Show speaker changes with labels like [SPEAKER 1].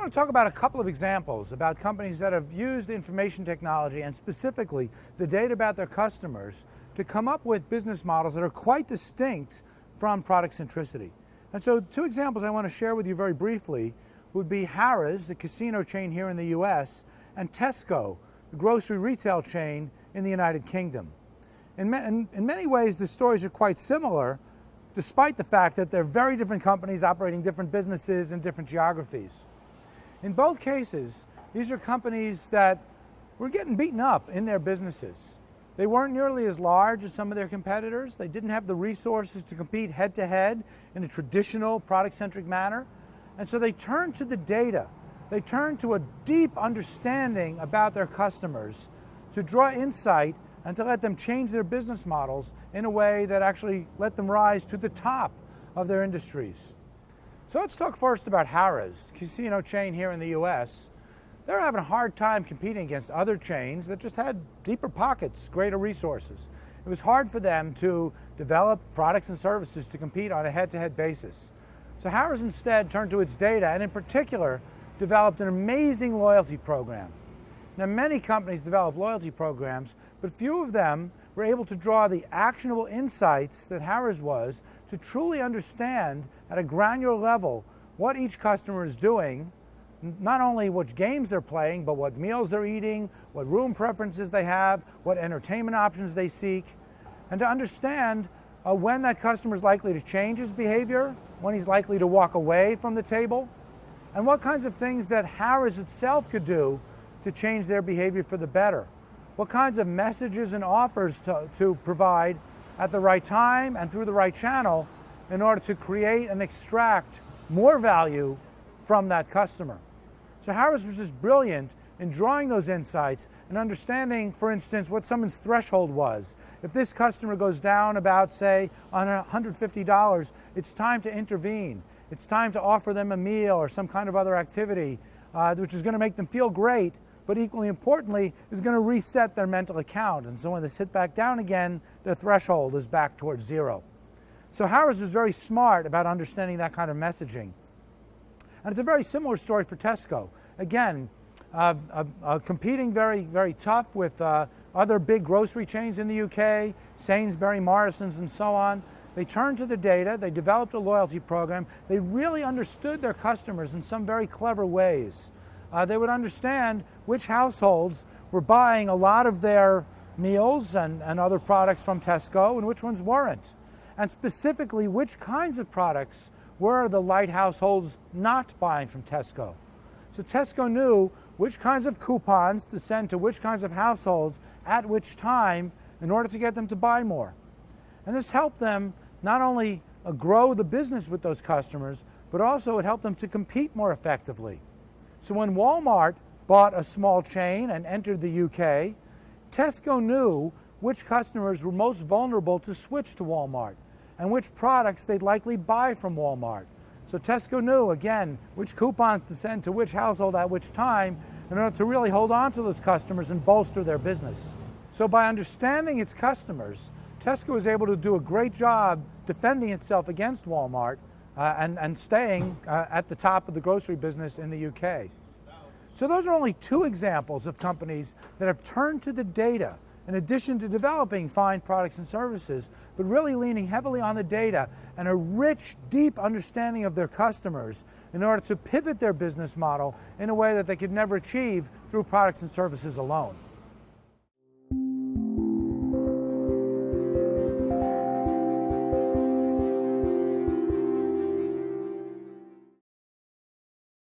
[SPEAKER 1] want to talk about a couple of examples about companies that have used information technology and specifically the data about their customers to come up with business models that are quite distinct from product centricity. And so two examples I want to share with you very briefly would be Harrah's, the casino chain here in the US, and Tesco, the grocery retail chain in the United Kingdom. In many ways, the stories are quite similar, despite the fact that they're very different companies operating different businesses in different geographies. In both cases, these are companies that were getting beaten up in their businesses. They weren't nearly as large as some of their competitors. They didn't have the resources to compete head-to-head in a traditional product-centric manner. And so they turned to the data. They turned to a deep understanding about their customers to draw insight and to let them change their business models in a way that actually let them rise to the top of their industries. So let's talk first about Harrah's, the casino chain here in the US. They're having a hard time competing against other chains that just had deeper pockets, greater resources. It was hard for them to develop products and services to compete on a head-to-head basis. So Harrah's instead turned to its data and in particular developed an amazing loyalty program. Now, many companies develop loyalty programs, but few of them were able to draw the actionable insights that Harrah's was to truly understand at a granular level what each customer is doing, not only what games they're playing, but what meals they're eating, what room preferences they have, what entertainment options they seek, and to understand when that customer is likely to change his behavior, when he's likely to walk away from the table, and what kinds of things that Harrah's itself could do to change their behavior for the better. What kinds of messages and offers to provide at the right time and through the right channel in order to create and extract more value from that customer. So Harrah's was just brilliant in drawing those insights and understanding, for instance, what someone's threshold was. If this customer goes down about, say, on $150, it's time to intervene. It's time to offer them a meal or some kind of other activity which is going to make them feel great, but equally importantly, is going to reset their mental account. And so when they sit back down again, their threshold is back towards zero. So Harrah's was very smart about understanding that kind of messaging. And it's a very similar story for Tesco. Again, competing very tough with other big grocery chains in the UK, Sainsbury's, Morrison's, and so on. They turned to the data, they developed a loyalty program, they really understood their customers in some very clever ways. They would understand which households were buying a lot of their meals and other products from Tesco and which ones weren't. And specifically, which kinds of products were the light households not buying from Tesco. So Tesco knew which kinds of coupons to send to which kinds of households at which time in order to get them to buy more. And this helped them not only grow the business with those customers, but also it helped them to compete more effectively. So when Walmart bought a small chain and entered the UK, Tesco knew which customers were most vulnerable to switch to Walmart and which products they'd likely buy from Walmart. So Tesco knew, again, which coupons to send to which household at which time in order to really hold on to those customers and bolster their business. So by understanding its customers, Tesco was able to do a great job defending itself against Walmart and staying at the top of the grocery business in the UK. So those are only two examples of companies that have turned to the data in addition to developing fine products and services, but really leaning heavily on the data and a rich, deep understanding of their customers in order to pivot their business model in a way that they could never achieve through products and services alone.